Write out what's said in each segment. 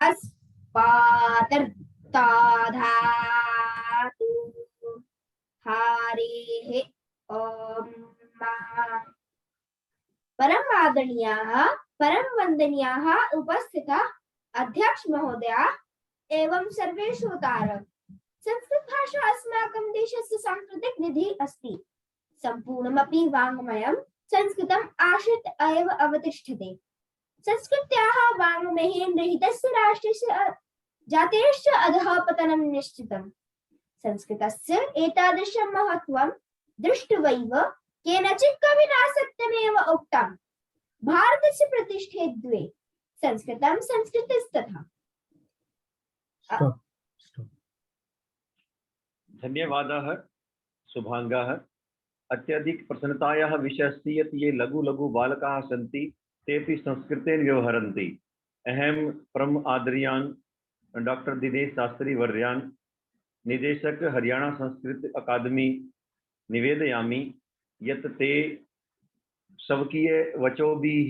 अस्पातर्ताधातु हारेः ओम। परम आदरणीयाः परम वंदनीयाः उपस्थिताः अध्यक्ष महोदया एवं सर्वे श्रोतारः। संस्कृत भाषा अस्माकं देशस्य सांस्कृतिक निधि अस्ति। सम्पूर्णमपि वाङ्मयं संस्कृतम् आश्रित एव अवतिष्ठते। संस्कृत्याः वाङ्मयेन रहितस्य राष्ट्रस्य जातेश्च अधः पतनं निश्चितम्। संस्कृतस्य एतादृशं महत्त्वं दृष्ट्वैव केनचित् कविना सत्यमेव उक्तं, भारतस्य प्रतिष्ठे द्वे संस्कृतं संस्कृतिस्तथा। धन्यवादाः शुभांगाः। अत्यधिक प्रसन्नतायाः विषयः अस्ति यत् ये लघु लघु बालकाः सन्ति तेपि संस्कृतेन व्यवहरन्ति। अहं परम आदरणीयान् डॉक्टर दिनेश शास्त्री वर्यान् निदेशक हरियाणा संस्कृत अकादमी निवेदयामि यत् ते स्वकीय वचोभिः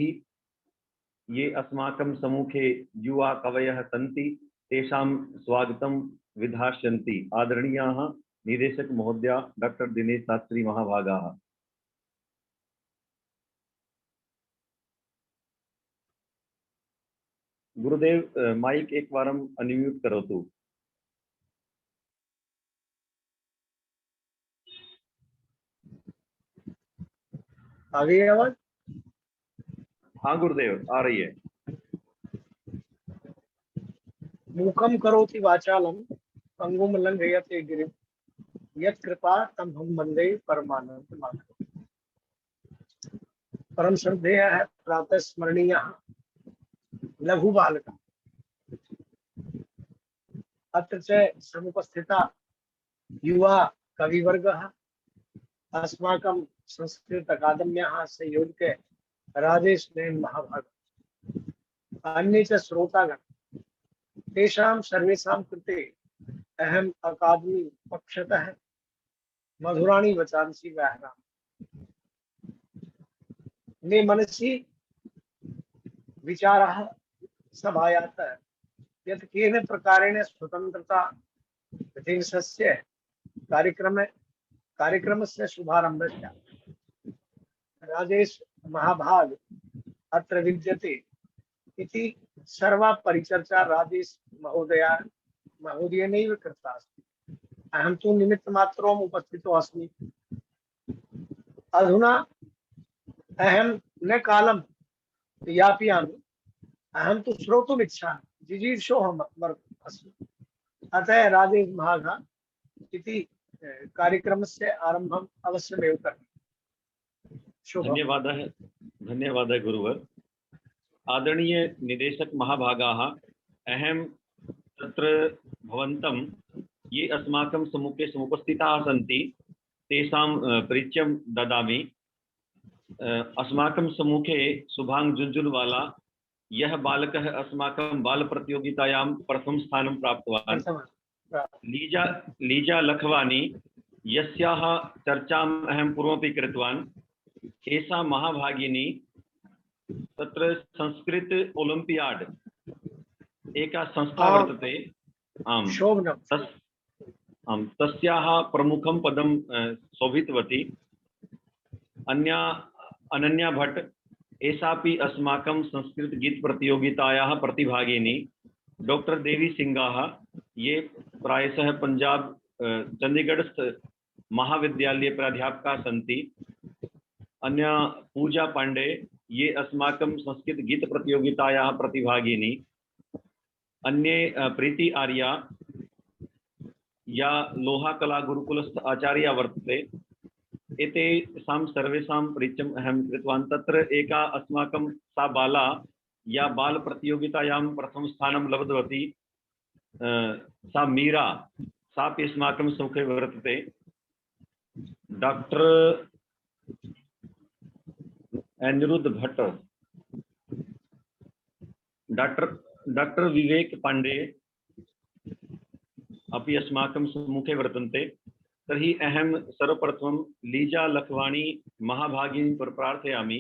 ये अस्माकं सम्मुखे युवा कवयः सन्ति तेषां स्वागतं विधास्यन्ति। आदरणीयाः निदेशक महोदया डॉक्टर दिनेश शास्त्री महाभागाः। गुरुदेव माइक एक बारम अनम्यूट करोतु। आ गई आवाज? हाँ गुरुदेव आ रही है। मूकं करोति वाचालं पंगुं लंघयते गिरिं यत् कृपा तमहं वन्दे परमानंद माधवम्। परम श्रद्धेय है प्रातः स्मरणीय लघु बालक अत्र च समुपस्थिता युवा कविवर्गः अस्माकं संस्कृत अकादम्याः संयोजके राजेश नयन महाभाग अन्ये च श्रोतागण तेषां सर्वेषां कृते अहम् अकादमी पक्षतः मधुराणि वचांसि व्याहरामि। मे मनसि विचारः सभायातः यत् केन प्रकारेण स्वतन्त्रता दिवसस्य कार्यक्रमस्य शुभारम्भस्य राजेश महाभाग अत्र विद्यते इति सर्वा परिचर्चा राजेश महोदयेनैव कृता अस्ति। अहं तु निमित्तमात्रम् उपस्थितो अस्मि। अधुना अहं न कालं यापयामि, अहं तु श्रोतुम् इच्छामि, जिजीर्षोऽहम् अस्मि। अतः राजेश महाभाग इति कार्यक्रमस्य आरम्भम् अवश्यमेव करोमि। धन्यवादः गुरुवर। आदरणीय निदेशक महाभागाः, अहं तत्र भवन्तं ये अस्माकं सम्मुखे समुपस्थिताः सन्ति तेषां परिचयं ददामि। अस्माकं सम्मुखे शुभांग जुंजुनवाला यह बालकः अस्माकं बाल प्रतियोगितायां प्रथम स्थानं प्राप्तवान्। लीजा लखवानी यस्याः चर्चाम् अहं पूर्वमपि कृतवान्। एषा महाभागिनी तत्र संस्कृत ओलम्पियाड एका संस्था वर्तते। तस्याः प्रमुखं पदं शोभितवती। अनन्या भट्ट एषापि अस्माकं संस्कृत गीत प्रतियोगितायाः प्रतिभागिनी। डॉक्टर देवी सिंगाः ये प्रायशः पंजाब चंडीगढ़स्थ महाविद्यालये प्राध्यापका सन्ति। अन्या पूजा पांडे ये अस्माकं संस्कृत गीत प्रतियोगितायाः प्रतिभागिनी। अन्ये प्रीति आर्या या लोहा कला गुरुकुलस्थ आचार्या वर्तते। एतेषां सर्वेषां परिचयम् अहं कृतवान्। तत्र एका अस्माकं सा बाला या बाल प्रतियोगितायां प्रथम स्थानं लब्धवती, सा मीरा, सापि अस्माकं सम्मुखे वर्तते। डॉक्टर अनिरुद्ध भट्ट, डॉक्टर विवेक पांडे अपि अस्माकं सम्मुखे वर्तन्ते। तर्हि अहं सर्वप्रथमं लीजा लखवाणी महाभागिनी प्रार्थयामि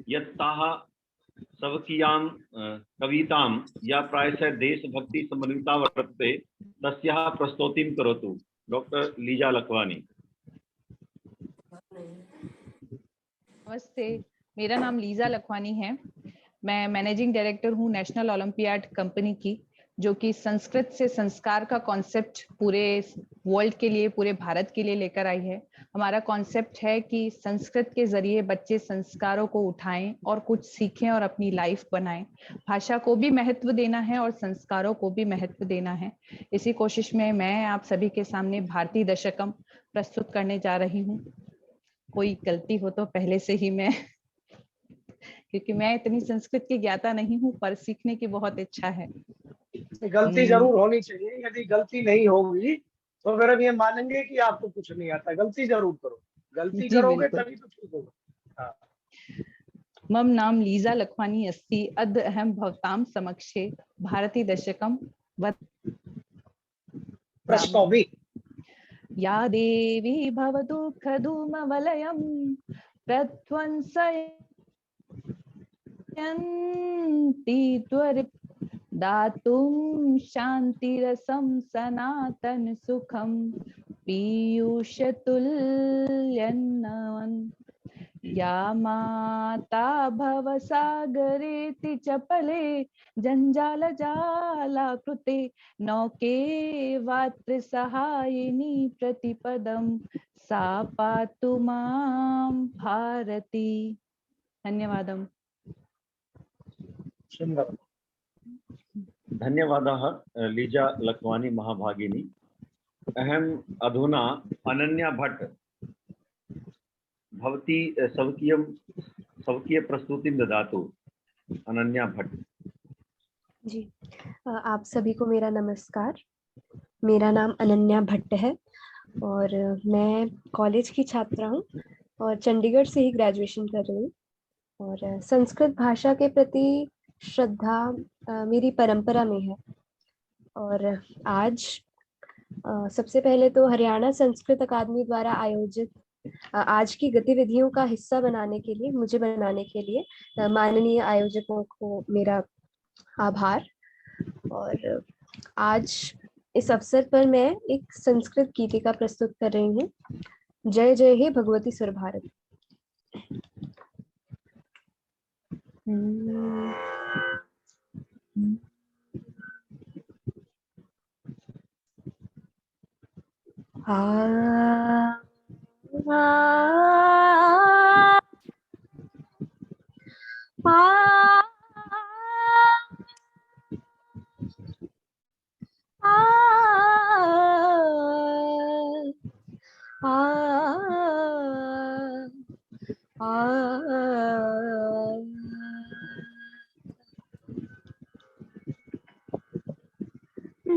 यत् ताः स्वकीयां कवितां या प्रायशः देशभक्ति समन्विता वर्तते तस्याः प्रस्तुतिं करोतु। Doctor Lisa Lakhwani. नमस्ते, मेरा नाम लीजा लखवानी है। मैं मैनेजिंग डायरेक्टर हूँ नेशनल ओलंपियाड कंपनी की, जो कि संस्कृत से संस्कार का कॉन्सेप्ट पूरे वर्ल्ड के लिए, पूरे भारत के लिए लेकर आई है। हमारा कॉन्सेप्ट है कि संस्कृत के जरिए बच्चे संस्कारों को उठाएं और कुछ सीखें और अपनी लाइफ बनाएं। भाषा को भी महत्व देना है और संस्कारों को भी महत्व देना है। इसी कोशिश में मैं आप सभी के सामने भारतीय दशकम प्रस्तुत करने जा रही हूँ। कोई गलती हो तो पहले से ही मैं क्योंकि मैं इतनी संस्कृत की ज्ञाता नहीं हूँ, पर सीखने की बहुत इच्छा है। गलती जरूर होनी चाहिए, यदि गलती नहीं होगी तो फिर हम ये मानेंगे कि आपको कुछ नहीं आता। गलती जरूर करो, गलती जी करोगे बिल्कुल। तभी तो ठीक होगा। हाँ। मम नाम लीजा लखवानी अस्ति, अद्य अहम भवतां समक्षे भारती दशकम प्रस्तौमि। या देवी भवदुःख धूमवलयं प्रध्वंसयन्ति त्वरित दातुं शान्तिरसं सनातन सुखं पीयूषतुल्यन्नवन्। या माता भवसागरेति चपले जञ्जालजालाकृते नौके वातृसहायिनी प्रतिपदं सा पातु मां भारती। धन्यवादं। सुंदर। धन्यवादाः लीजा लखवानी महाभागिनी। अहम अधुना अनन्या भट्ट भवती स्वकीय प्रस्तुतिं ददातु। अनन्या भट्ट जी, आप सभी को मेरा नमस्कार। मेरा नाम अनन्या भट्ट है और मैं कॉलेज की छात्रा हूँ और चंडीगढ़ से ही ग्रेजुएशन कर रही हूँ। और संस्कृत भाषा के प्रति श्रद्धा मेरी परंपरा में है। और आज सबसे पहले तो हरियाणा संस्कृत अकादमी द्वारा आयोजित आज की गतिविधियों का हिस्सा बनाने के लिए, मुझे बनाने के लिए माननीय आयोजकों को मेरा आभार। और आज इस अवसर पर मैं एक संस्कृत गीतिका प्रस्तुत कर रही हूँ। जय जय हे भगवती सुर भारती।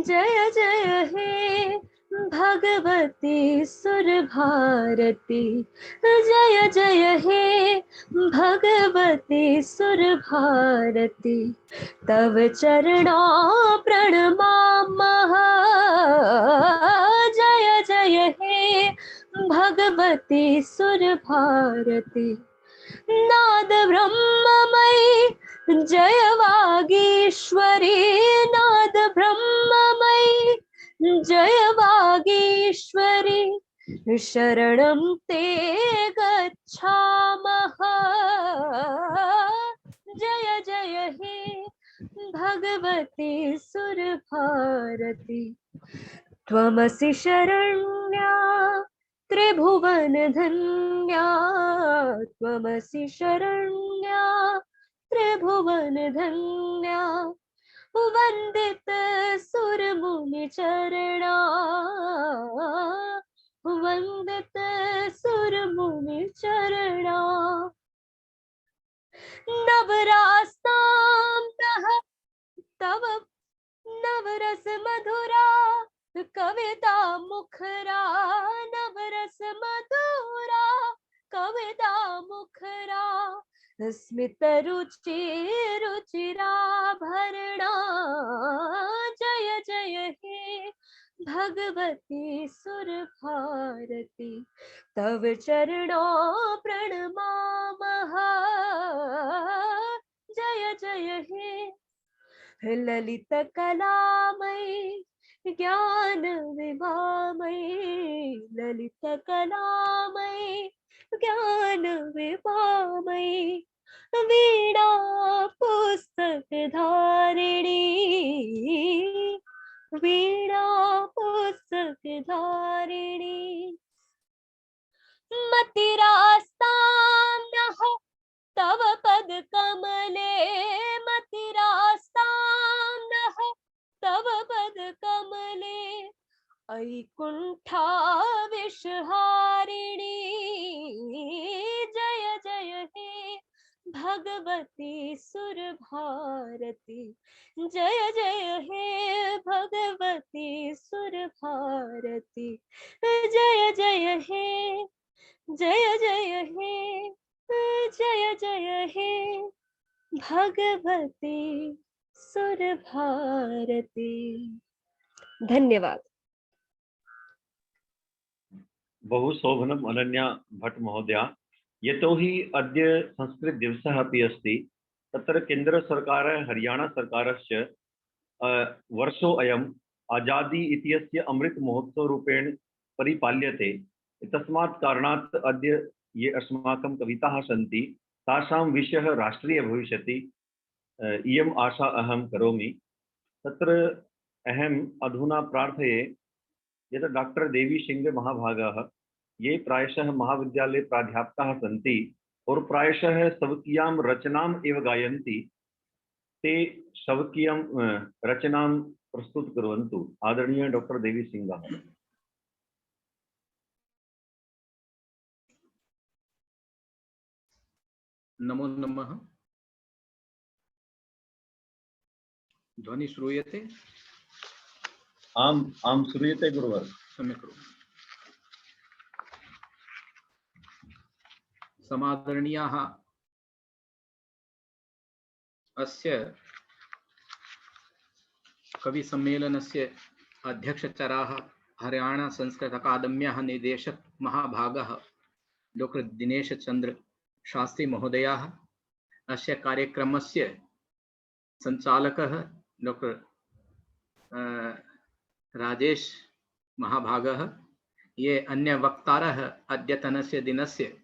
जय जय हे भगवती सुर भारती। जय जय हे भगवती सुर भारती। तव चरणों प्रणमामः। जय जय हे भगवती सुर भारती। नाद ब्रह्ममयी जय वागीश्वरी। नाद ब्रह्ममयी जय वागीश्वरी। शरणं ते गच्छामः। जय जय हे भगवती सुर भारती। त्वमसि शरण्या त्रिभुवन धन्या। त्वमसि शरण्या त्रिभुवन धन्या। वंदित सुर मुनि चरणा। वंदित सुर मुनि चरणा। नवरास्तां तव नवरस मधुरा कविता मुखरा। नवरस मधुरा कविता मुखरा। स्मित रुचि रुचिराभरणा। जय जय हे भगवती सुर भारती। तव चरणों प्रणमामः। जय जय हे ललित कलामयी ज्ञान विभामयी ललित कलामयी ज्ञान विभामयी वीणा पुस्तक धारिणी वीणा पुस्तक धारिणी मतिरास्तां नः तव पद कमले मतिरास्तां नः तव पद कमले ऐकुण्ठाविषहारिणी जय जय हे भगवती सुरभारती जय जय हे भगवती सुरभारती जय जय हे जय जय हे जय जय हे भगवती सुरभारती। धन्यवाद। बहु शोभनम् अनन्या भट्ट महोदया। यतोहि अद्य संस्कृत दिवसः अपि अस्ति, तत्र केन्द्रसर्कारः हरियाणा सर्कारस्य वर्षोऽयम् आजादी इत्यस्य अमृत महोत्सव रूपेण परिपाल्यते। तस्मात् कारणात् अद्य ये अस्माकं कविताः सन्ति तासां विषयः राष्ट्रीय भविष्यति, इयम् आशा अहं करोमि। तत्र अहम् अधुना प्रार्थये यत् डॉक्टर देवी सिंह महाभागाः ये प्रायशः महाविद्यालये प्राध्यापकाः सन्ति और प्रायशः शवकीयां रचनाम् एव गायन्ति, ते शवकीयां रचनां प्रस्तुत कुर्वन्तु। आदरणीय डॉक्टर देवी सिंह। नमो नमः। ध्वनि श्रूयते? आम आम श्रूयते गुरुवर। सम्यक् करोमि। समादरणीयाः अस्य कविसम्मेलनस्य अध्यक्षचराः हरियाणा संस्कृत अकादम्याः निदेशक महाभागः डॉक्टर दिनेश चंद्र शास्त्री महोदयाः, अस्य कार्यक्रमस्य संचालकः डॉक्टर राजेश महाभागः, ये अन्य वक्तारः अद्यतनस्य दिनस्य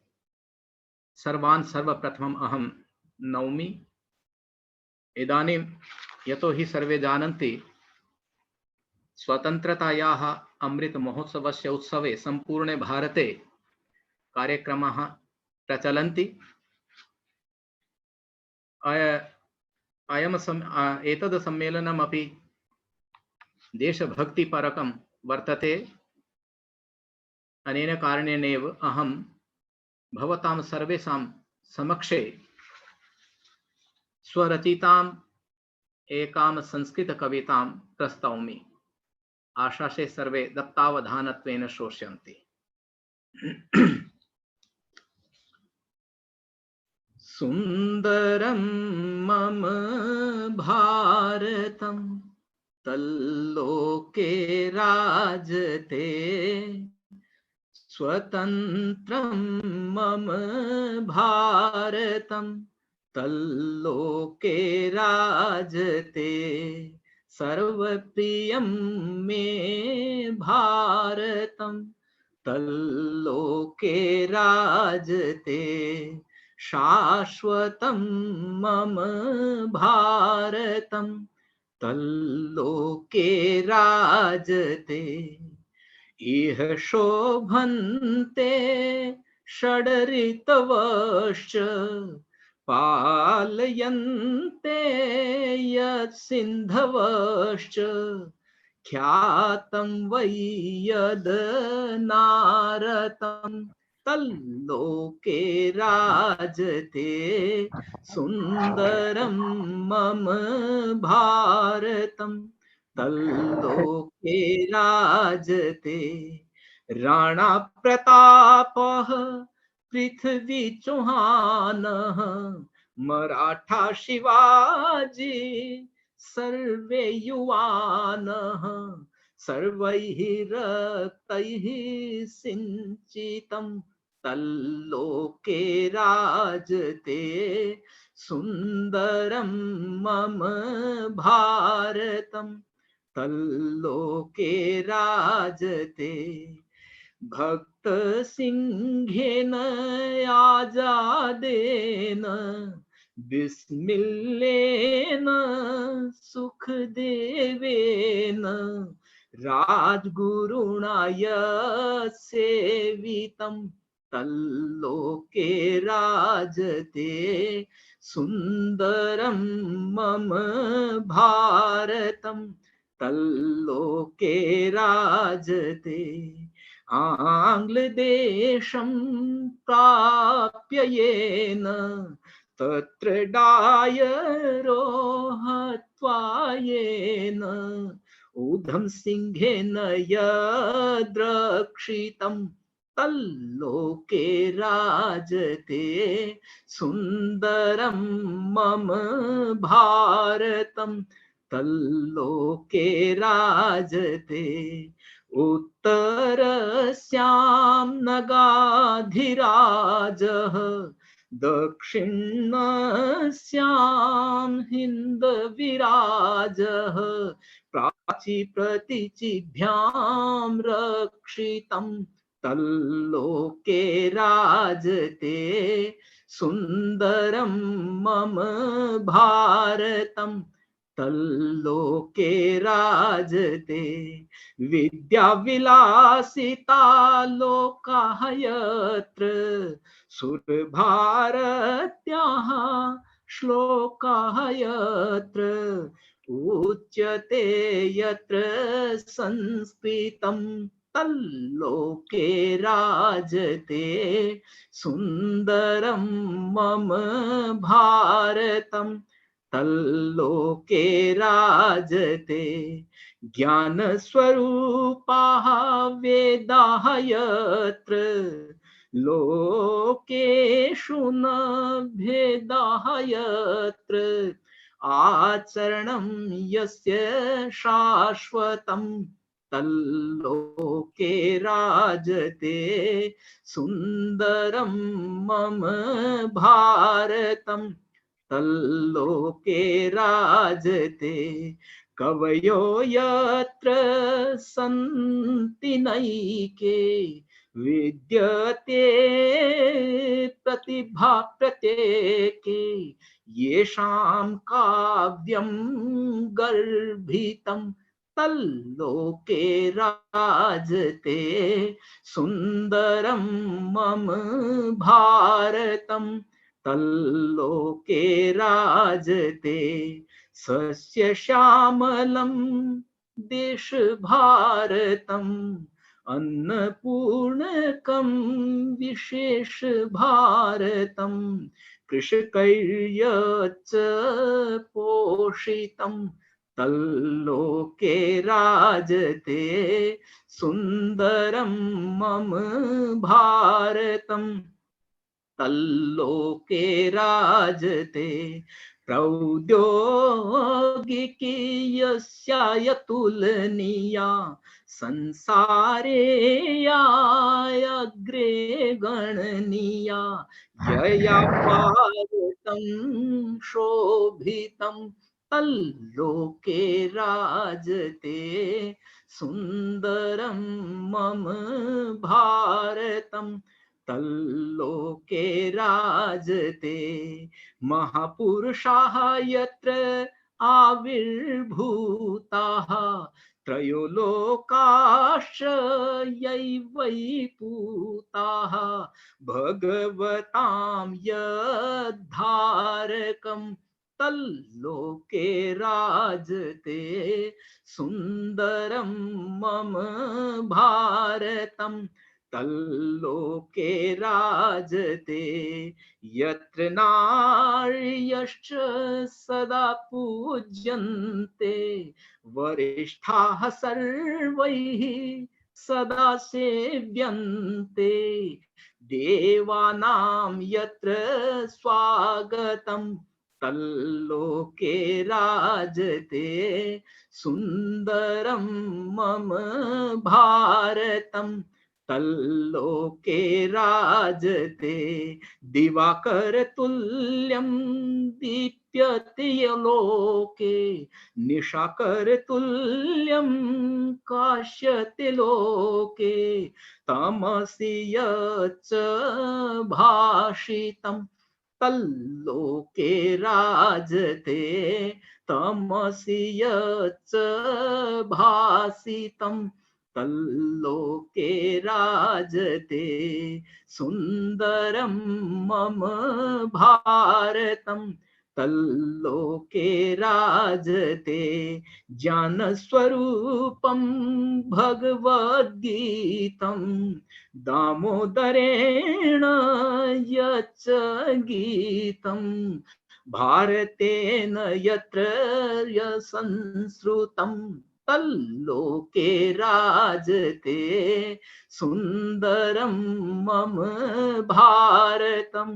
सर्वान् सर्वप्रथमम् अहं नौमि। इदानीं यतोहि सर्वे जानन्ति स्वतन्त्रतायाः अमृत महोत्सवस्य उत्सवे सम्पूर्णे भारते कार्यक्रमाः प्रचलन्ति। एतद् सम्मेलनमपि देशभक्तिपरकं वर्तते। अनेन कारणेनैव अहं भवतां सर्वेषां समक्षे स्वरचिताम् एकां संस्कृतकवितां प्रस्तौमि। आशासे सर्वे दत्तावधानत्वेन श्रोष्यन्ति। सुन्दरं मम भारतं तल्लोके राजते, स्वतन्त्रं मम भारतं तल्लोके राजते, सर्वप्रियं मे भारतं तल्लोके राजते, शाश्वतं मम भारतं तल्लोके राजते, इह शोभन्ते षडऋतवश्च पालयन्ते यत्सिन्धवश्च, ख्यातं वै यद् नारतं तल्लोके राजते, सुन्दरं मम भारतं तल्लोके राजते, राणा प्रतापः पृथ्वी चौहानः, मराठा शिवाजी सर्वे युवानः, सर्वैः रक्तैः सिञ्चितं तल्लोके राजते सुंदरम मम भारतम तल्लोके राजते भक्त सिंहेन आजादेन बिस्मिल्लेन सुखदेवेन राजगुरुणा सेवितं तल्लोके राजते सुंदरम मम भारतम तल्लोके राजते आंग्लदेशं प्राप्य येन तत्र डायरो हत्वा येन ऊधम सिंहेन यद्रक्षितं तल्लोके राजते सुंदरम मम भारतम तल्लोके राजते उत्तरस्यां नगाधिराजः दक्षिणस्यां हिन्दविराजः प्राची प्रतीचिभ्यां रक्षितं तल्लोके राजते सुंदरम मम भारतम तल्लोके राजते विद्या विलासिता लोकाः यत्र सुरभारत्याः श्लोकाः यत्र उच्यते यत्र संस्कृतं तल्लोके राजते सुंदरम मम भारतम तल्लोके राजते ज्ञान स्वरूपाः वेदाः यत्र लोकेषु न भेदाः यत्र आचरणं यस्य शाश्वतं तल्लोके राजते सुंदरम मम भारतम तल्लोके राजते कवयो यत्र सन्ति नैके विद्यते प्रतिभा प्रत्येके येषां काव्यं गर्भितं तल्लोके राजते सुंदरम मम भारतम तल्लोके राजते सस्य श्यामलं देश भारतम् अन्नपूर्णकं विशेष भारतं कृषकैर्यच्च पोषितं तल्लोके राजते सुंदरम मम भारतम तल्लोके राजते प्रौद्योगिकी यस्यायतुलनीया संसारे याग्रे गणनीया यया भारतं शोभितं तल्लोके राजते सुंदरम मम भारतम तल्लोके राजते महापुरुषाः यत्र आविर्भूताः त्रयो लोकाश्च यैवैपूताः भगवतां यद्धारकं तल्लोके राजते सुंदरम मम भारतम तल्लोके राजते यत्र नार्यश्च सदा पूज्यन्ते वरिष्ठाः सर्वैः सदा सेव्यन्ते देवानां यत्र स्वागतं तल्लोके राजते सुंदरम मम भारतम तल्लोके राजते दिवाकर तुल्यं दीप्यते लोके निशाकर तुल्यं काश्यते लोके तमसि यच्च भाषितं तल्लोके राजते तमसि यच्च भासितं तल्लोके राजते सुन्दरं मम भारतं तल्लोके राजते ज्ञानस्वरूपं भगवद्गीतं दामोदरेण यच्च गीतं भारतेन यत्र संस्कृतं तल्लोके राजते सुन्दरं मम भारतं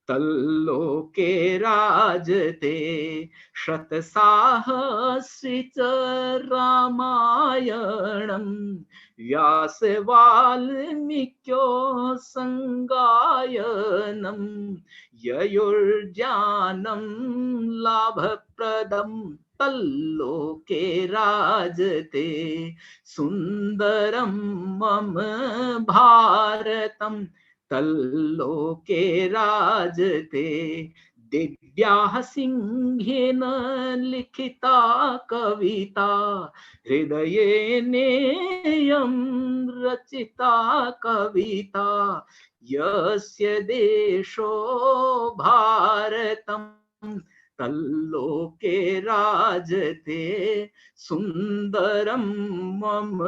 तल्लोके राजते शतसाहस्रिच रामायणं व्यासवाल्मीक्यो संगायनं ययोर्ज्ञानं लाभप्रदं तल्लोके राजते सुन्दरं मम भारतं तल्लोके राजते दिव्याः सिंहेन लिखिता कविता हृदयेनेयं रचिता कविता यस्य देशो भारतं तल्लोके राजते सुन्दरं मम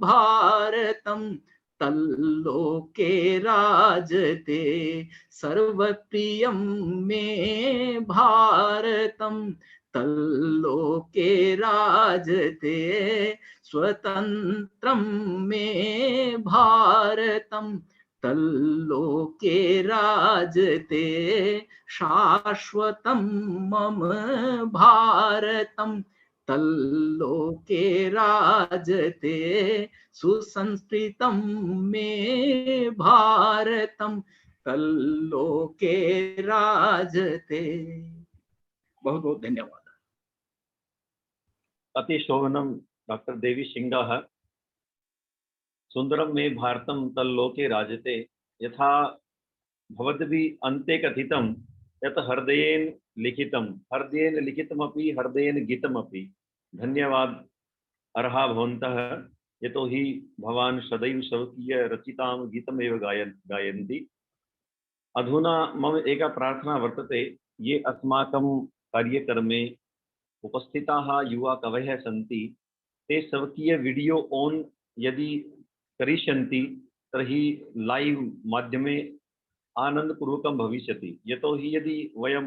भारतं तल्लोके राजते सर्वप्रियं मे भारतं तल्लोके राजते स्वतन्त्रं मे भारतं तल्लोके राजते शाश्वतं मम भारतं तल्लोके राजते सुसंस्कृतं मे भारतं तल्लोके राजते। बहुत बहुत धन्यवाद। अतिशोभनं डॉक्टर देवी सिंह। सुंदरम मे भारतं तल्लोके राजते यथा भवद्भिः अन्ते कथितं यत् हृदयेन लिखितमपि हृदयेन गीतमपि। धन्यवाद अर्हा भवन्तः यतोहि भवान् सदैव स्वकीय रचितां गीतमेव गायन्ति। अधुना मम एका प्रार्थना वर्तते, ये अस्माकं कार्यक्रमे उपस्थिताः युवा कवयः सन्ति ते स्वकीय वीडियो ऑन यदि करिष्यन्ति तर्हि लाइव माध्यमे आनन्दपूर्वकं भविष्यति। यतोहि यदि वयं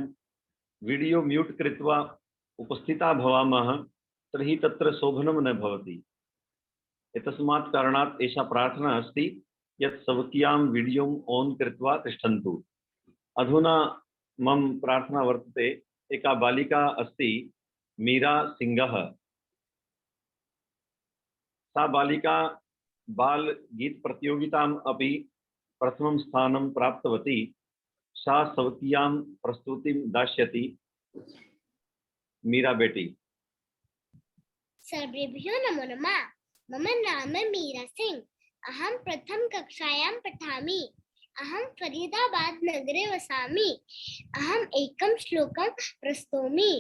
वीडियो म्यूट कृत्वा उपस्थिता भवामः तर्हि तत्र शोभनं न भवति। एतस्मात् कारणात् एषा प्रार्थना अस्ति यत् स्वकीयां वीडियो ऑन कृत्वा तिष्ठन्तु। अधुना मम प्रार्थना वर्तते, एका बालिका अस्ति मीरा सिंह। सा बालिका बाल गीत प्रतियोगिताम् अपि प्रथमं स्थानं प्राप्तवती। सा स्वकीयां प्रस्तुतिं दास्यति। मीरा बेटी। सर्वेभ्यो नमो नमः। मम नाम मीरा सिंह। अहं प्रथम कक्षायां पठामि। अहं फरीदाबाद नगरे वसामि। अहम् एकं श्लोकं प्रस्तौमि।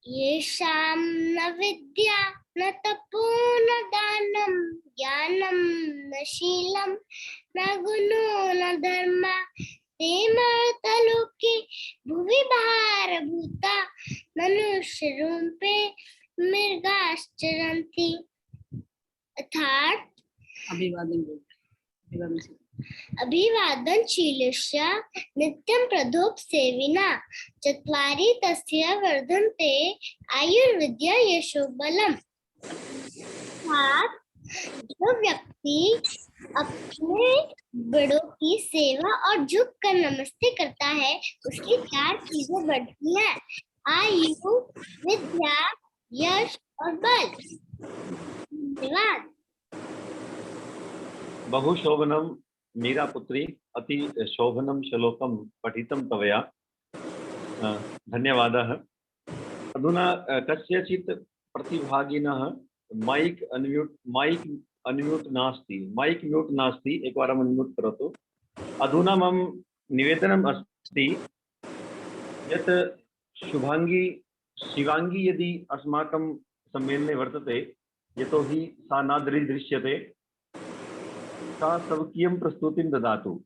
येषां न विद्या न तपो न दानं ज्ञानं न शीलं न गुणो न धर्मा ते मर्त्यलोके भुवि भारभूता मनुष्यरूपे मृगाश्चरन्ति। अर्थात अभिवादनशीलस्य नित्यं प्रदोपसेविना चत्वारि तस्य वर्धन्ते आयुर्विद्या यशो बलम्। जो व्यक्ति अपने बड़ों की सेवा और झुककर नमस्ते करता है उसकी 4 चीजें बढ़ती हैं: आयु, विद्या, यश और बल। धन्यवाद। बहु शोभनं मीरा पुत्री, अति शोभनं श्लोकं पठितं तवया। धन्यवादः। अधुना कस्यचित् प्रतिभागिनः माइक अनम्यूट नास्ति, एकवारम् अनम्यूट करोतु। अधुना मम निवेदनम् अस्ति यत् शिवांगी यदि अस्माकं सम्मेलने वर्तते, यतोहि सा न दृश्यते, सा स्वकीयं प्रस्तुतिं ददातु।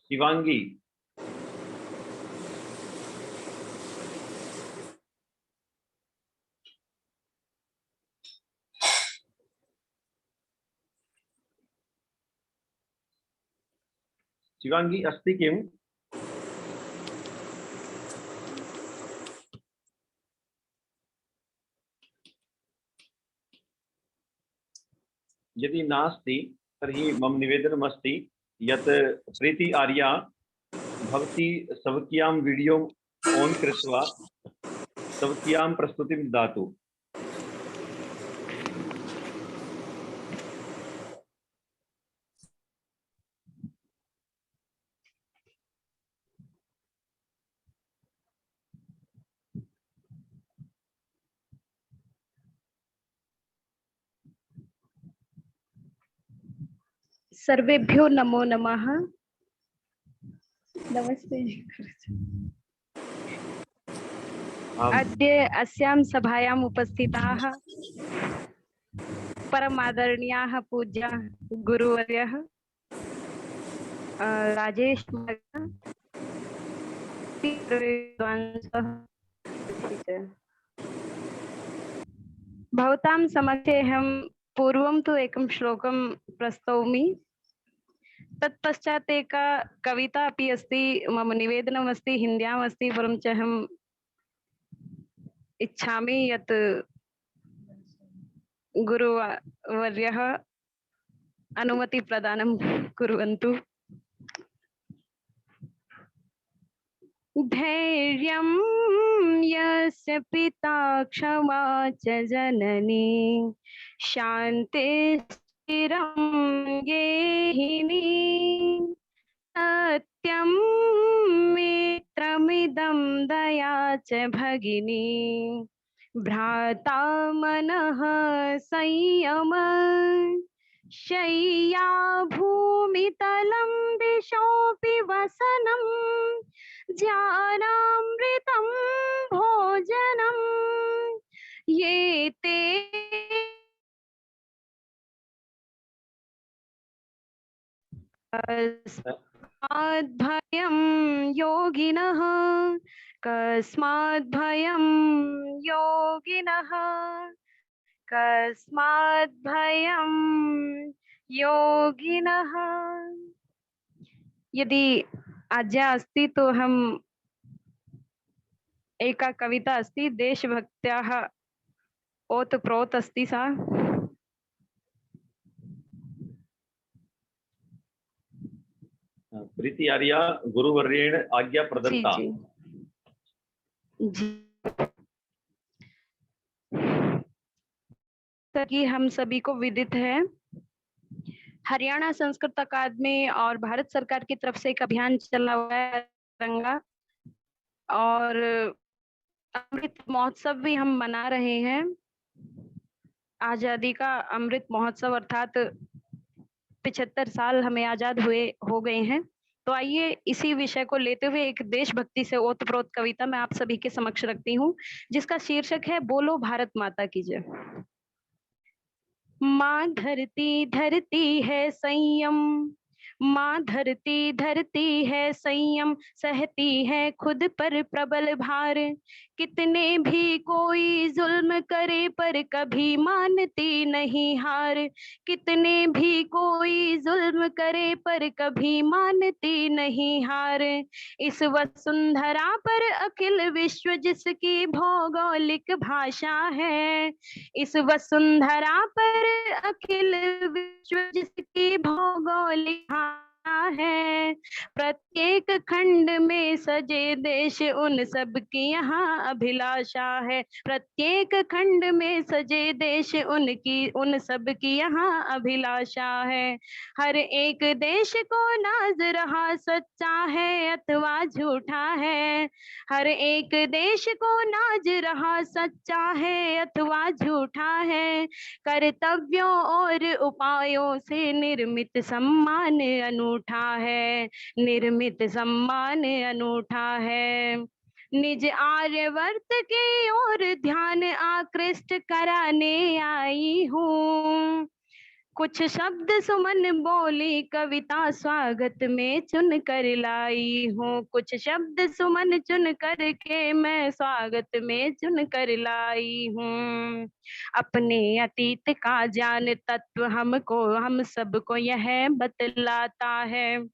शिवांगी, शिवांगी अस्ति किम्? यदि नास्ति तर्हि मम निवेदनमस्ति यत् प्रीति आर्या भवती स्वकीयां वीडियो ऑन कृत्वा स्वकीयां प्रस्तुतिं ददातु। सर्वेभ्यो नमो नमः। नमस्ते। अद्य अस्यां सभायाम् उपस्थिताः परमादरणीयाः पूज्य गुरुवर्यः राजेश भवतां समक्षे अहं पूर्वं तु एकं श्लोकं प्रस्तौमि, तत्पश्चात् एका कविता अपि अस्ति। मम निवेदनम् अस्ति, हिन्द्याम् अस्ति, परञ्च अहम् इच्छामि यत् गुरुवर्यः अनुमति प्रदानं कुर्वन्तु। धैर्यं यस्य पिता क्षमा च जननी शान्तिः स्थिरं गेहिनी सत्यं मित्रमिदं दया च भगिनी भ्राता मनः संयम शय्या भूमितलं दिशोऽपि वसनं ज्ञानामृतं भोजनं ये ते कस्माद्भयं योगिनः कस्माद्भयं योगिनः कस्माद्भयं योगिनः। यदि आज्ञा अस्ति तो हम एका कविता अस्ति देशभक्त्याः ओतप्रोत अस्ति सा। प्रीति आर्या गुरुवर्येण आज्ञा प्रदत्ता। जी। कि हम सभी को विदित है, हरियाणा संस्कृत अकादमी और भारत सरकार की तरफ से एक अभियान चला हुआ है तिरंगा, और अमृत महोत्सव भी हम मना रहे हैं। आजादी का अमृत महोत्सव अर्थात 75 साल हमें आजाद हुए हो गए हैं। तो आइए इसी विषय को लेते हुए एक देशभक्ति से ओतप्रोत कविता मैं आप सभी के समक्ष रखती हूँ, जिसका शीर्षक है बोलो भारत माता की जय। माँ धरती धरती है संयम, माँ धरती धरती है संयम, सहती है खुद पर प्रबल भार। कितने भी कोई जुल्म करे पर कभी मानती नहीं हार। कितने भी कोई जुल्म करे पर कभी मानती नहीं हार। इस वसुंधरा पर अखिल विश्व जिसकी भौगोलिक भाषा है, इस वसुंधरा पर अखिल विश्व जिसकी भौगोलिक भाषा है, प्रत्येक खंड में सजे देश उन सब की यहाँ अभिलाषा है। प्रत्येक खंड में सजे देश उन सब की यहाँ अभिलाषा है। हर एक देश को नाज रहा सच्चा है अथवा झूठा है। हर एक देश को नाज रहा सच्चा है अथवा झूठा है। कर्तव्यों और उपायों से निर्मित सम्मान अनूठा है। निर्मित सम्मान अनूठा है। निज आर्यवर्त की ओर ध्यान आकृष्ट कराने आई हूँ। कुछ शब्द सुमन बोली कविता स्वागत में चुन कर लाई हूँ। कुछ शब्द सुमन चुन कर के मैं स्वागत में चुन कर लाई हूँ। अपने अतीत का ज्ञान तत्व हम सबको यह बतलाता है।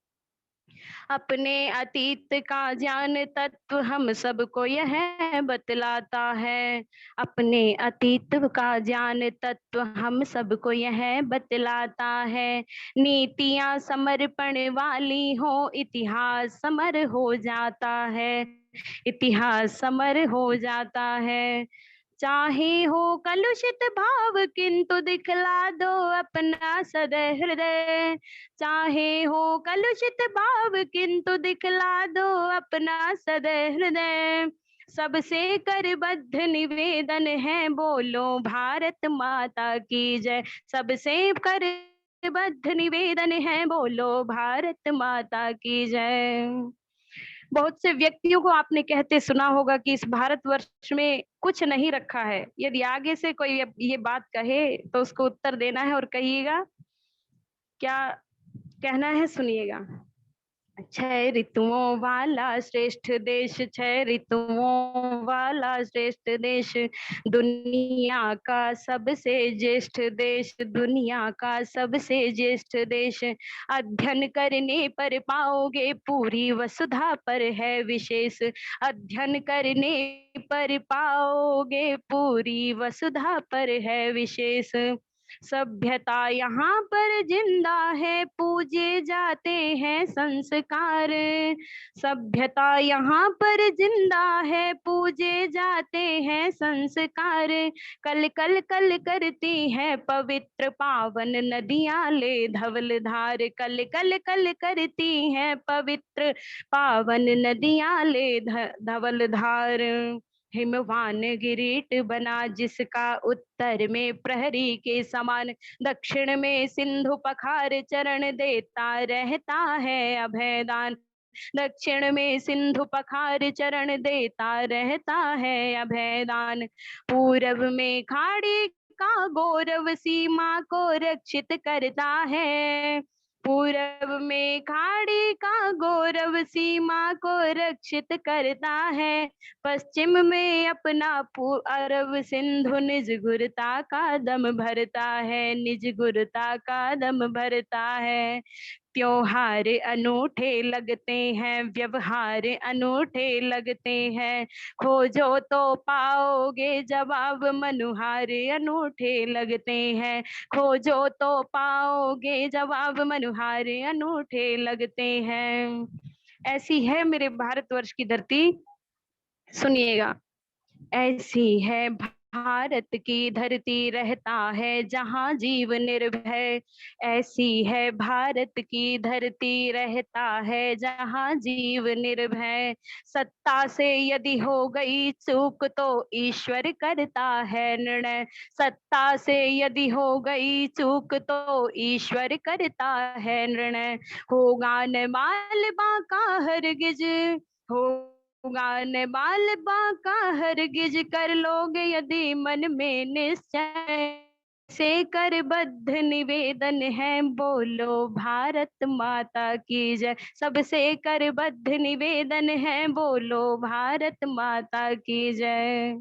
अपने अतीत का ज्ञान तत्व हम सबको यह बतलाता है। अपने अतीत का ज्ञान तत्व हम सबको यह बतलाता है। नीतियां समर्पण वाली हो इतिहास समर हो जाता है। इतिहास समर हो जाता है। चाहे हो कलुषित भाव किंतु दिखला दो अपना सदै हृदय। चाहे हो कलुषित भाव किंतु दिखला दो अपना सदै हृदय। सबसे करबद्ध निवेदन है बोलो भारत माता की जय। सबसे करबद्ध निवेदन है बोलो भारत माता की जय। बहुत से व्यक्तियों को आपने कहते सुना होगा कि इस भारतवर्ष में कुछ नहीं रखा है। यदि आगे से कोई ये बात कहे तो उसको उत्तर देना है और कहिएगा क्या कहना है, सुनिएगा। 6 ऋतुओं वाला श्रेष्ठ देश, 6 ऋतुओं वाला श्रेष्ठ देश, दुनिया का सबसे ज्येष्ठ देश, दुनिया का सबसे ज्येष्ठ देश। अध्ययन करने पर पाओगे पूरी वसुधा पर है विशेष। अध्ययन करने पर पाओगे पूरी वसुधा पर है विशेष। सभ्यता यहाँ पर जिंदा है पूजे जाते हैं संस्कार। सभ्यता यहाँ पर जिंदा है पूजे जाते हैं संस्कार। कल कल कल करती है पवित्र पावन नदियाँ ले धवल धार। कल कल कल करती है पवित्र पावन नदियाँ ले धवल धार। हिमवान गिरीट बना जिसका उत्तर में प्रहरी के समान, दक्षिण में सिंधु पखार चरण देता रहता है अभयदान। दक्षिण में सिंधु पखार चरण देता रहता है अभयदान। पूरब में खाड़ी का गौरव सीमा को रक्षित करता है। पूरब में खाड़ी का गौरव सीमा को रक्षित करता है। पश्चिम में अपना अरब सिंधु निज गुरता का दम भरता है। निज गुरता का दम भरता है। त्योहार अनूठे लगते हैं, व्यवहार अनूठे लगते हैं। खोजो तो पाओगे जवाब, मनुहार अनूठे लगते हैं। खोजो तो पाओगे जवाब, मनुहार अनूठे लगते हैं। ऐसी है मेरे भारतवर्ष की धरती, सुनिएगा। ऐसी है भारत की धरती, रहता है जहाँ जीव निर्भय। ऐसी है भारत की धरती, रहता है जहाँ जीव निर्भय। सत्ता से यदि हो गई चूक तो ईश्वर करता है निर्णय। सत्ता से यदि हो गई चूक तो ईश्वर करता है निर्णय। होगा न माल बाका हरगिज, बाल बाका हरगिज कर लोगे यदि मन में निश्चय। से करबद्ध निवेदन है बोलो भारत माता की जय। सबसे करबद्ध निवेदन है बोलो भारत माता की जय।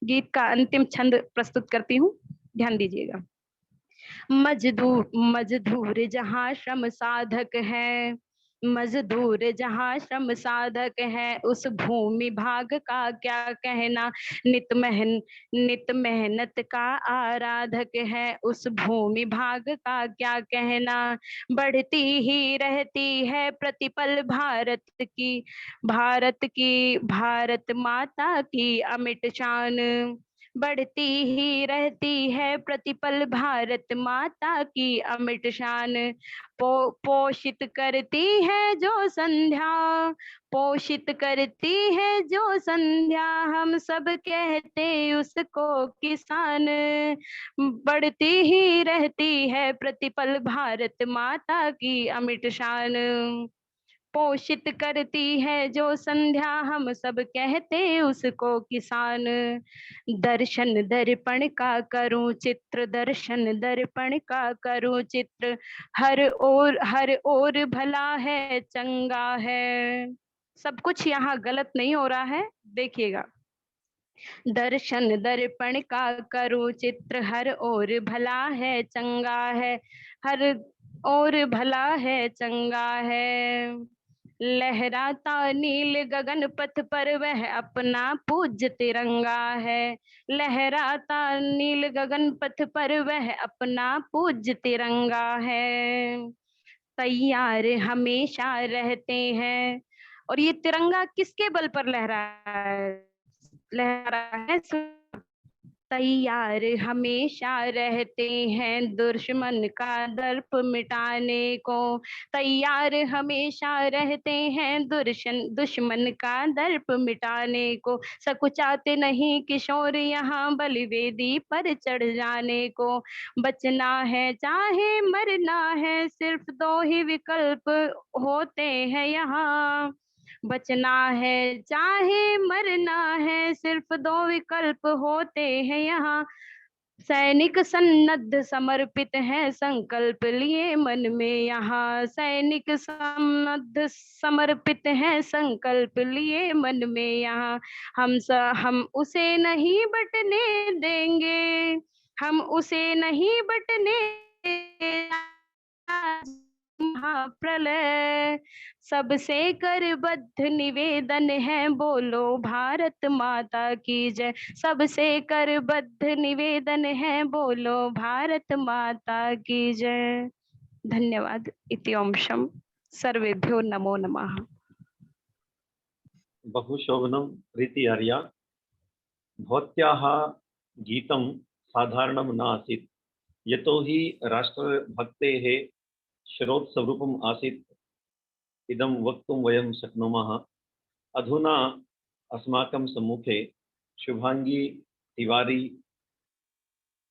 गीत का अंतिम छंद प्रस्तुत करती हूँ, ध्यान दीजिएगा। मजदूर जहाँ श्रम साधक है, मजदूर जहाँ श्रम साधक है, उस भूमि भाग का क्या कहना। नित मेहनत का आराधक है, उस भूमि भाग का क्या कहना। बढ़ती ही रहती है प्रतिपल भारत माता की अमिट शान। बढ़ती ही रहती है प्रतिपल भारत माता की अमिट शान। पोषित करती है जो संध्या, पोषित करती है जो संध्या, हम सब कहते उसको किसान। बढ़ती ही रहती है प्रतिपल भारत माता की अमिट शान। पोषित करती है जो संध्या, हम सब कहते उसको किसान। दर्शन दर्पण का करूं चित्र, दर्शन दर्पण का करूं चित्र, हर ओर भला है चंगा है। सब कुछ यहाँ गलत नहीं हो रहा है, देखिएगा। दर्शन दर्पण का करूं चित्र, हर ओर भला है चंगा है, हर ओर भला है चंगा है। लहराता नील गगन पथ पर वह अपना पूज्य तिरंगा है। लहराता नील गगन पथ पर वह अपना पूज्य तिरंगा है। तैयार हमेशा रहते हैं, और ये तिरंगा किसके बल पर लहरा है। तैयार हमेशा रहते हैं दुश्मन का दर्प मिटाने को। तैयार हमेशा रहते हैं दुश्मन का दर्प मिटाने को। सकुचाते नहीं किशोर यहाँ बलिवेदी पर चढ़ जाने को। बचना है चाहे मरना है, सिर्फ दो ही विकल्प होते हैं यहाँ। बचना है चाहे मरना है, सिर्फ दो विकल्प होते हैं यहाँ। सैनिक सन्नद्ध समर्पित है, संकल्प लिए मन में यहाँ। सैनिक सन्नद्ध समर्पित है, संकल्प लिए मन में यहाँ। हम उसे नहीं बटने देंगे, हम उसे नहीं बटने महाप्रलय। सबसे करबद्ध निवेदन है, बोलो भारत माता की जय। सबसे करबद्ध निवेदन है, बोलो भारत माता की जय। धन्यवाद। इति अंशम सर्वेभ्यो नमो नमः। बहुशोभनं प्रीति आर्या। भवत्याः गीतं साधारणं न आसीत्, यतोहि राष्ट्रभक्तेः श्रोतस्वरूपम् आसीत्। इदं वक्तुं वयं शक्नुमः। अधुना अस्माकं सम्मुखे शुभांगी तिवारी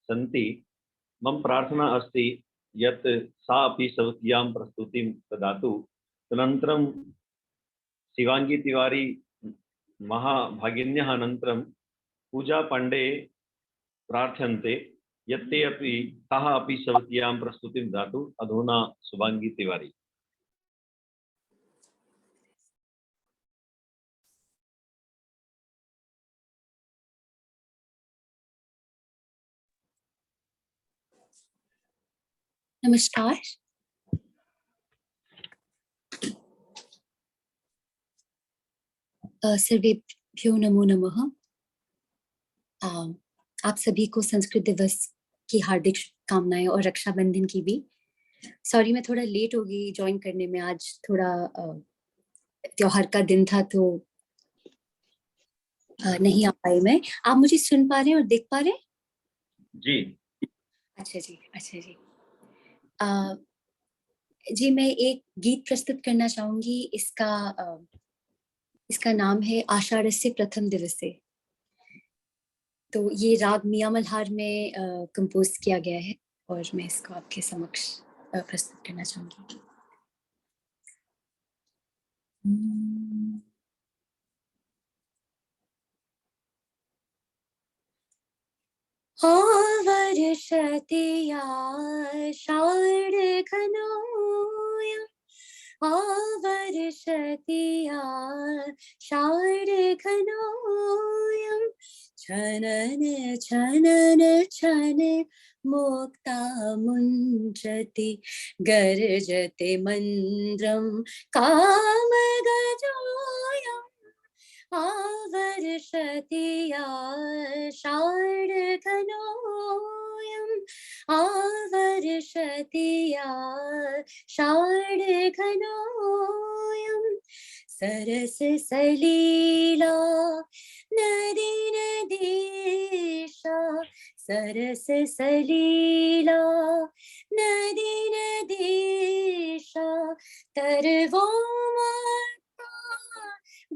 सन्ति। मम प्रार्थना अस्ति यत् सा अपि स्वकीयां प्रस्तुतिं ददातु। तदनन्तरं शिवांगी तिवारी महाभागिन्याः अनन्तरं पूजा पाण्डे प्रार्थ्यन्ते यत् ताः अपि स्वकीयां प्रस्तुतिं ददातु। अधुना शुभांगी तिवारी। नमस्कार। सर्वेभ्यो नमो नमः। आप सभी को संस्कृत दिवस की हार्दिक शुभकामनाएं और रक्षाबंधन की भी। सॉरी मैं थोड़ा लेट हो गई ज्वाइन करने में, आज थोड़ा त्योहार का दिन था तो नहीं आ पाई मैं। आप मुझे सुन पा रहे हैं और देख पा रहे हैं? जी। अच्छा जी, अच्छा जी। जी मैं एक गीत प्रस्तुत करना चाहूंगी। इसका नाम है आषाढ़स्य प्रथम दिवसे। तो ये राग मियां मल्हार में कंपोज किया गया है और मैं इसको आपके समक्ष प्रस्तुत करना चाहूंगी। वर्षति आषाढघनोऽयं, वर्षति आषाढघनोऽयं, छनन छनन छन मोक्ता मुञ्चति गर्जते मन्द्रं कामगजोऽयम् आवर्षति आषाढघनोऽयम् आवर्षति आषाढघनोऽयम् सरस सलीला नदी नदीशा सरस सलीला नदी नदीशा तरवो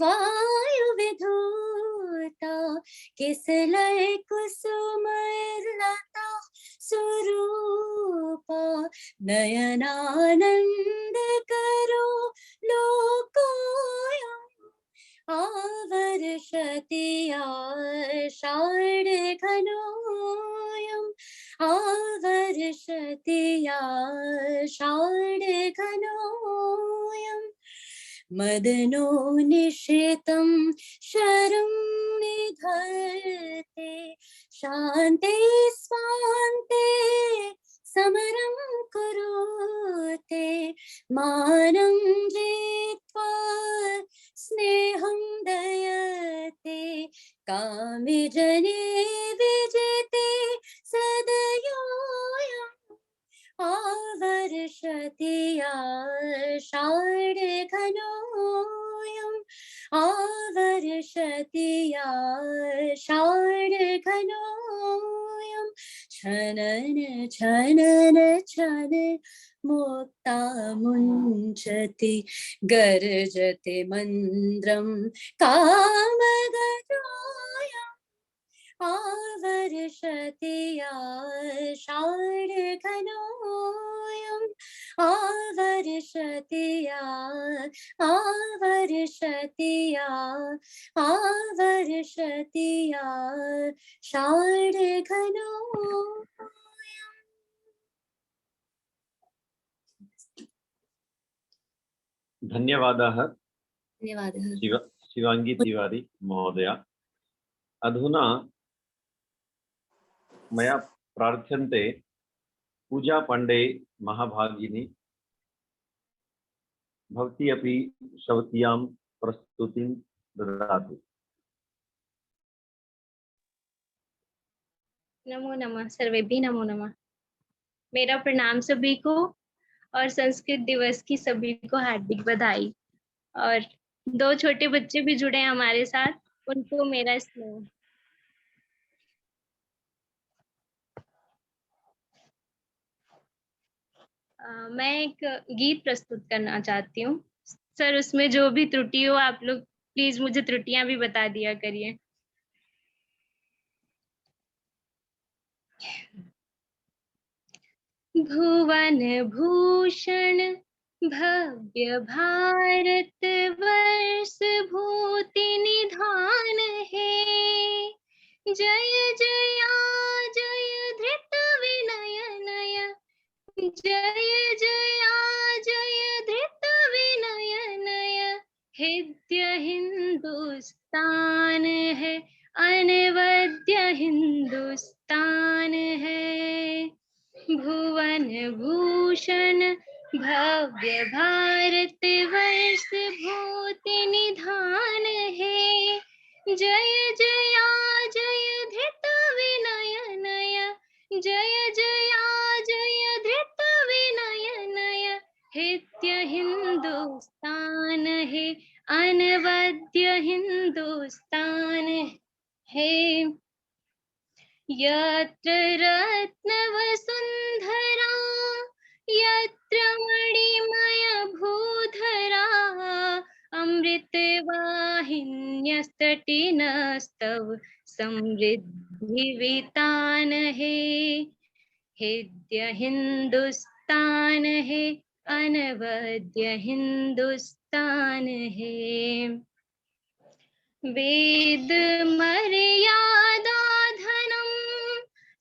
वायु विधूता किस लय कुसुम लता स्वरूपा नयनानंद करो लोकोऽयम् आवर्षति आषाढघनोऽयम् आवर्षति आषाढघनोऽयम् मदनो निश्चितं शरं निधत्ते शान्ते स्वान्ते समरं कुरुते मानं जित्वा स्नेहं दयते कामे जने विजिते सदयोऽयम् आवर्षति आषाढघनोऽयम् आवर्षति आषाढघनोऽयम् छनन छनन छन मोक्ता मुञ्चति गर्जते मन्द्रं कामगजोऽयम् आवर्षति आषाढघनोऽयम् आवर्षति आवर्षति आवर्षति आषाढघनोऽयम्। धन्यवादाः धन्यवादः शिवांगी तिवारी महोदया। अधुना मया प्रार्थ्यन्ते पूजा पाण्डे महाभागिनी भवती अपि शवत्यां प्रस्तुतिं ददातु। नमो नमः सर्वेभ्यः नमो नमः। मेरा प्रणाम सभी को और संस्कृत दिवस की सभी को हार्दिक बधाई। और दो छोटे बच्चे भी जुड़े हैं हमारे साथ, उनको मेरा स्नेह। मैं एक गीत प्रस्तुत करना चाहती हूँ सर, उसमें जो भी त्रुटि हो आप लोग प्लीज मुझे त्रुटियां भी बता दिया करिए। भुवन भूषण भव्य भारत वर्ष भूति निधान है, जय जया जय धृत विनय नय, जय जया जय धृत विनय नय, हृदय हिंदुस्तान है अनवद्य हिंदुस्तान है। भुवन भूषण भव्य भारत वर्ष भूति निधान है, जय जया जय धृत विनय नय, जय जया जय धृत विनय नय, हृदय हिंदुस्तान है अनवद्य हिंदुस्तान है। यत्र रत्नवसुंधरा यत्र मणिमय भूधरा, अमृतवाहिन्यस्तटिनस्तव समृद्धिवितान है, हृदय हिंदुस्तान है अनवद्य हिंदुस्तान है। वेद मर्यादा धनम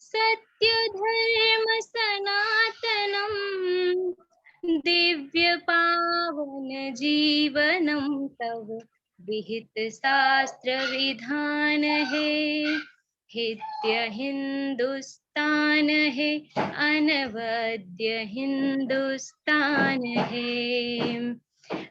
सत्य धर्म सनातनम, दिव्य पावन जीवनम तव विहित शास्त्र विधान है, हित्य हिंदुस्तान है, अनवद्य हिंदुस्तान है।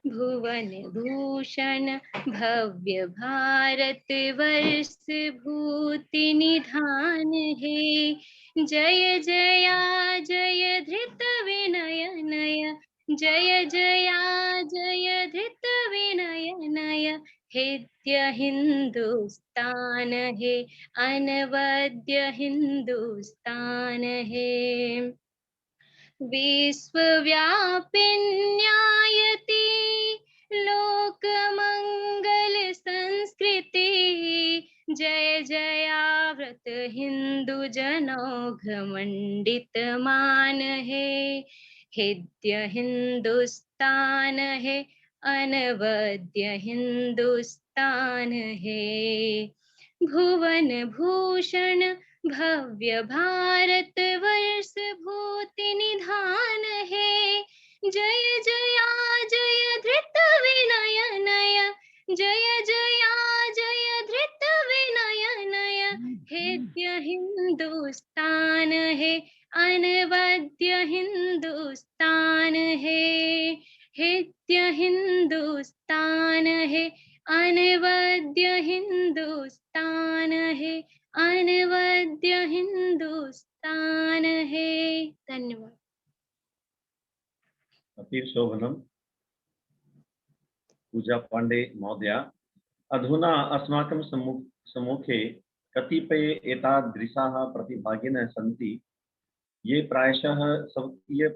भुवन भूषण भव्य भारत वर्ष भूति निधान है। जय जया जय धृत विनय नय, जय जया जय धृत विनय नय। हित्य हिंदुस्तान है, अनवद्य हिंदुस्तान है। विश्वव्यापिन्यायति लोकमंगल संस्कृति, जय जयाव्रत हिंदू जनौघ मंडित मान है। हित्य हिंदुस्तान है, अनवद्य हिंदुस्तान है। भुवन भूषण भव्य भारत वर्ष भूति निधान है। जय जया जय धृत विनय नय, जय जया जय धृत विनय नय। हित्य हिंदुस्तान है, अनवद्य हिंदुस्तान है। हित्य हिंदुस्तान है, अनवद्य हिंदुस्तान है, अनवद्य हिंदुस्तान है। धन्यवाद। अतिशोभनम् पूजा पांडे महोदया। अधुना अस्माकं सम्मुखे कतिपय एतादृशाः प्रतिभागिनः सन्ति ये प्रायशः स्वकीय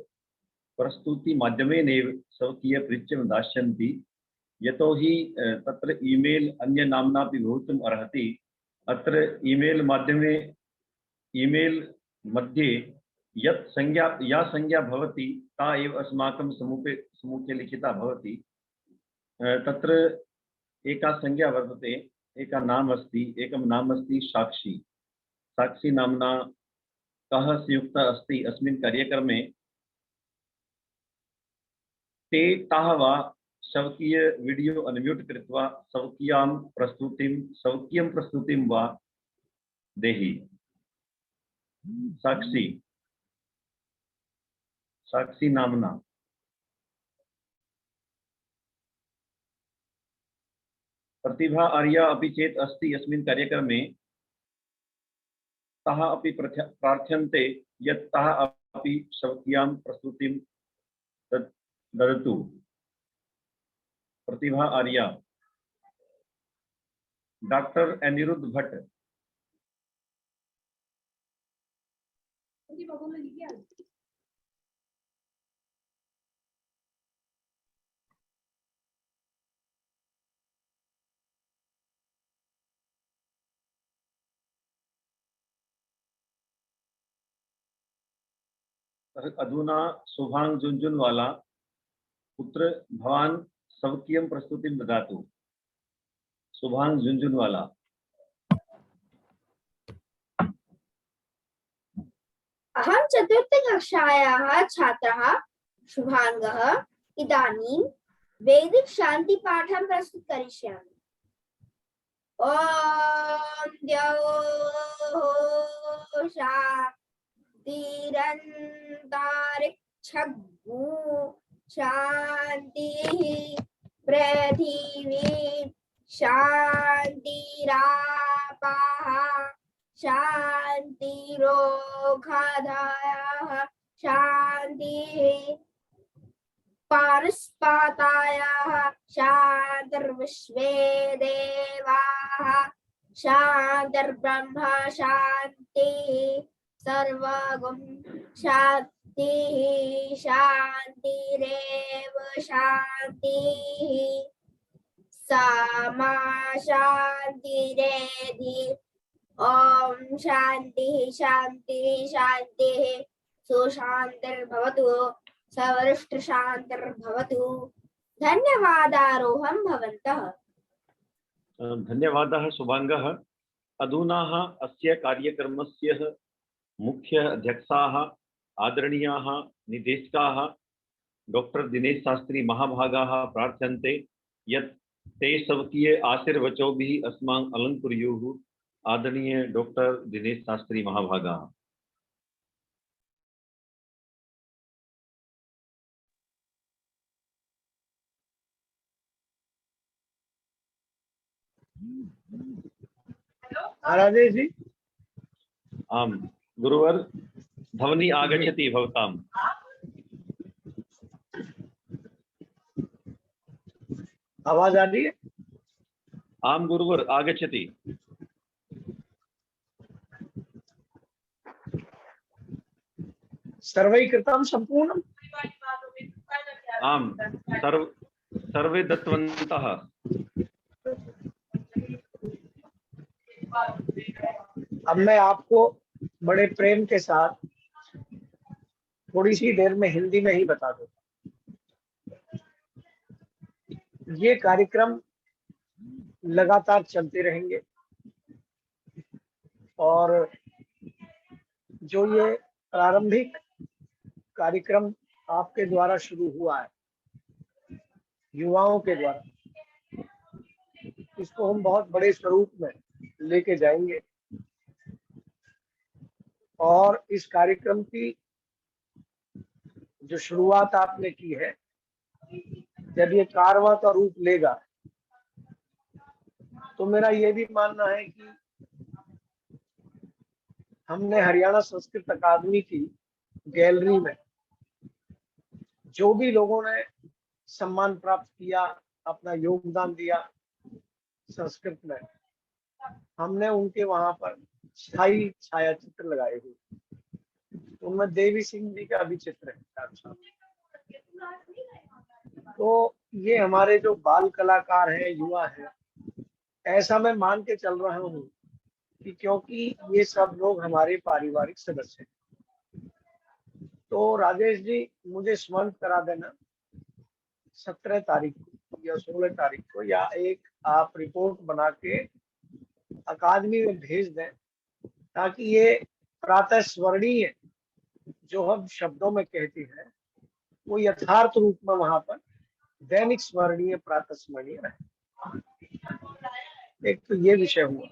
प्रस्तुतिमाध्यमेनैव स्वकीयपरिचयं दास्यन्ति। यतोहि तत्र ईमेल अन्य नाम्नापि भवितुम् अर्हति। अत्र ईमेल माध्यमे ईमेल मध्ये या संज्ञा भवति ता एव अस्माकं सम्मुखे लिखिता भवति। तत्र एका संज्ञा वर्तते, एकं नाम अस्ति साक्षी। साक्षी नाम्ना कः संयुक्तः अस्ति अस्मिन् कार्यक्रमे ते ताः वा स्वकीय वीडियो अनम्यूट कृत्वा स्वकीयं प्रस्तुतिं वा देहि। साक्षी नाम्ना प्रतिभा आर्या अपि चेत् अस्ति अस्मिन् कार्यक्रमे। ताः अपि प्रार्थ्यन्ते यत् ताः अपि स्वकीयां प्रस्तुतिं ददतु। प्रतिभा आर्या। डॉक्टर अनिरुद्ध भट्ट। अधुना शुभांग झुंझुनवाला पुत्र भवान स्वकीयं प्रस्तुतिं ददातु। शुभांग झुंझुनवाला। अहं चतुर्थकक्षायाः छात्रः शुभांगः इदानीं वैदिक शांति पाठं प्रस्तुत करिष्यामि। ॐ द्यौः शान्तिरन्तरिक्षगु शान्तिः पृथिवी शान्तिरापः शान्तिरोगधायः शान्तिः पारस्पतायाः शान्तिर्विश्वे देवाः शान्तिर्ब्रह्म शान्तिः सर्वगुण शान्तिः शान्तिरेव शान्तिः सामा शान्तिरेधि। ओम शान्तिः शान्तिः शान्तिः सुशान्तिर्भवतु सर्वश्रेष्ठ शान्तिर्भवतु। धन्यवादारोहं भवन्तः। धन्यवादः शुभांगः। अधुना अस्य कार्यक्रमस्य मुख्य अध्यक्षाः आदरणीयाः निदेशकाः डॉक्टर दिनेश शास्त्री महाभागाः प्रार्थ्यन्ते यत् ते स्वकीय आशीर्वचोभिः अस्मान् अलङ्कुर्युः। आदरणीय डॉक्टर दिनेश शास्त्री महाभागा। राजेश जी। आम गुरुवर ध्वनि आगच्छति भवताम्। आवाज आ रही है? आम गुरुवर आगच्छति। सर्वै कृतं संपूर्णम्। आम सर्वे दत्तवन्तः। अब मैं आपको बड़े प्रेम के साथ थोड़ी सी देर में हिंदी में ही बता दूं। ये कार्यक्रम लगातार चलते रहेंगे और जो ये प्रारंभिक कार्यक्रम आपके द्वारा शुरू हुआ है, युवाओं के द्वारा, इसको हम बहुत बड़े स्वरूप में लेके जाएंगे और इस कार्यक्रम की जो शुरुआत आपने की है, जब ये कारवां का रूप लेगा तो मेरा ये भी मानना है कि हमने हरियाणा संस्कृत अकादमी की गैलरी में जो भी लोगों ने सम्मान प्राप्त किया, अपना योगदान दिया संस्कृत में, हमने उनके वहां पर स्थायी छायाचित्र लगाए हुए। उनमें देवी सिंह जी का भी चित्र है। तो ये हमारे जो बाल कलाकार हैं, युवा हैं, ऐसा मैं मान के चल रहा हूँ कि क्योंकि ये सब लोग हमारे पारिवारिक सदस्य हैं। तो राजेश जी मुझे स्मरण करा देना 17 तारीख को या 16 तारीख को, या एक आप रिपोर्ट बना के अकादमी में भेज दें ताकि ये प्रातः स्मरणीय जो हम शब्दों में कहते हैं वो यथार्थ रूप में वहां पर दैनिक स्मरणीय, प्रातः स्मरणीय रहे। एक तो ये विषय हुआ।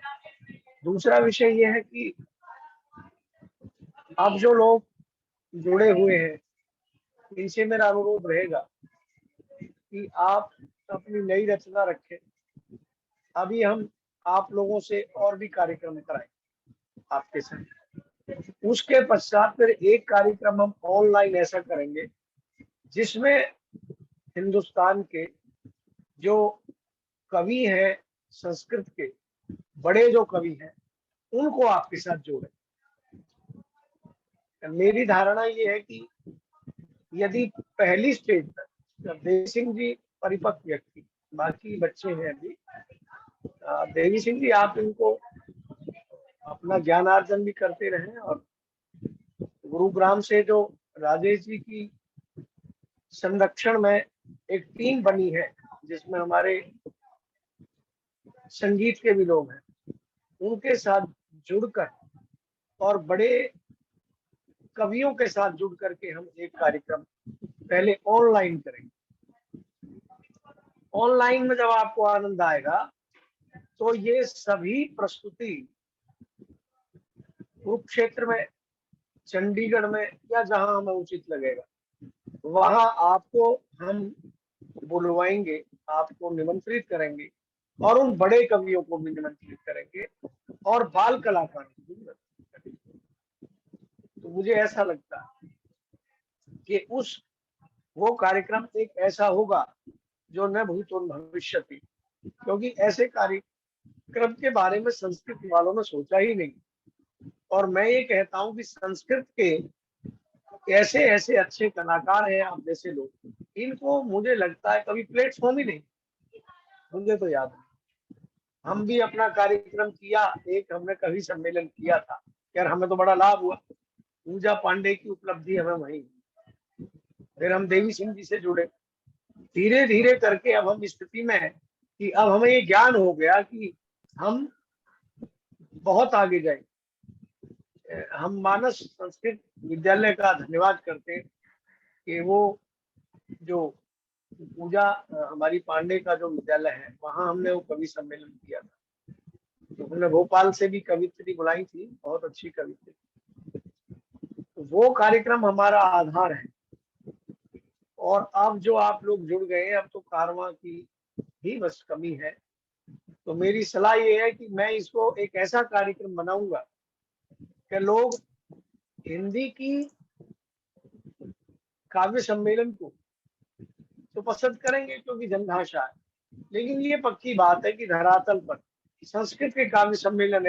दूसरा विषय ये है कि अब जो लोग जुड़े हुए हैं, इनसे मेरा अनुरोध रहेगा कि आप अपनी नई रचना रखें। अभी हम आप लोगों से और भी कार्यक्रम कराएं आपके साथ। उसके पश्चात फिर एक कार्यक्रम हम ऑनलाइन ऐसा करेंगे जिसमें हिंदुस्तान के जो कवि हैं, संस्कृत के बड़े जो कवि हैं, उनको आपके साथ जोड़ें। मेरी धारणा ये है कि यदि पहली स्टेज पर देवी सिंह जी परिपक्व व्यक्ति, बाकी बच्चे हैं अभी, देवी सिंह जी आप इनको अपना ज्ञानार्जन भी करते रहें और गुरुग्राम से जो राजेश जी की संरक्षण में एक टीम बनी है जिसमें हमारे संगीत के भी लोग हैं, उनके साथ जुड़कर और बड़े कवियों के साथ जुड़ करके हम एक कार्यक्रम पहले ऑनलाइन करेंगे। ऑनलाइन में जब आपको आनंद आएगा तो ये सभी प्रस्तुति कुरुक्षेत्र में, चंडीगढ़ में या जहां हमें उचित लगेगा वहां आपको हम बुलवाएंगे, आपको निमंत्रित करेंगे और उन बड़े कवियों को भी निमंत्रित करेंगे और बाल कलाकारों को भी निमंत्रित करेंगे। तो मुझे ऐसा लगता है कि वो कार्यक्रम एक ऐसा होगा जो न भूतो न भविष्यति, क्योंकि ऐसे कार्यक्रम के बारे में संस्कृत वालों ने सोचा ही नहीं। और मैं ये कहता हूँ कि संस्कृत के ऐसे ऐसे अच्छे कलाकार हैं आप जैसे लोग, इनको मुझे लगता है कभी प्लेटफॉर्म ही नहीं। मुझे तो याद है हम भी अपना कार्यक्रम किया, एक हमने कवि सम्मेलन किया था, यार हमें तो बड़ा लाभ हुआ। पूजा पांडे की उपलब्धि हमें वही, फिर हम देवी सिंह जी से जुड़े। धीरे धीरे करके अब हम स्थिति में है कि अब हमें ये ज्ञान हो गया कि हम बहुत आगे जाए। हम मानस संस्कृत विद्यालय का धन्यवाद करते हैं कि वो जो पूजा हमारी पांडे का जो विद्यालय है, वहां हमने वो कवि सम्मेलन किया था। तो हमने भोपाल से भी कवित्री बुलाई थी, बहुत अच्छी कवित्री। तो वो कार्यक्रम हमारा आधार है। और अब जो आप लोग जुड़ गए, अब तो कारवां की ही बस कमी है। तो मेरी सलाह ये है कि मैं इसको एक ऐसा कार्यक्रम बनाऊंगा कि लोग हिंदी की काव्य सम्मेलन को तो पसंद करेंगे क्योंकि जनभाषा है, लेकिन ये पक्की बात है कि धरातल पर संस्कृत के काव्य सम्मेलन